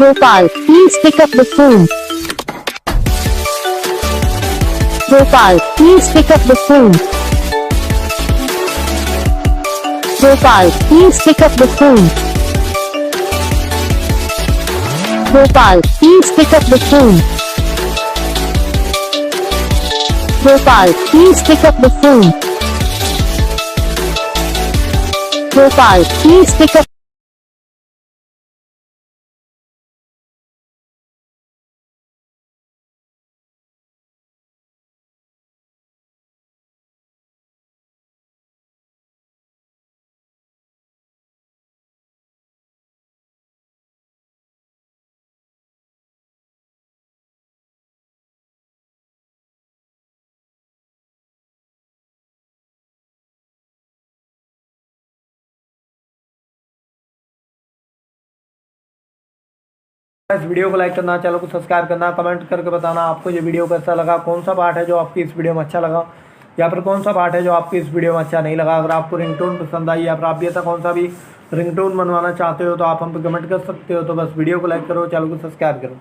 Gopal, please pick up the phone. Gopal, please pick up the phone. Gopal, please pick up the phone. Gopal, please pick up the phone. Gopal, please pick up the phone. Gopal, please pick up. इस video को like करना, channel को subscribe करना, comment करके बताना आपको ये video कैसा लगा, कौन सा पार्ट है जो आपकी इस वीडियो में अच्छा लगा या फिर कौन सा पार्ट है जो आपकी इस वीडियो में अच्छा नहीं लगा। अगर आपको रिंगटोन पसंद आई या फिर आप ऐसा कौन सा भी रिंगटोन बनवाना चाहते हो तो आप हम पे कमेंट कर सकते हो। तो बस वीडियो को लाइक करो, चैनल को सब्सक्राइब करो।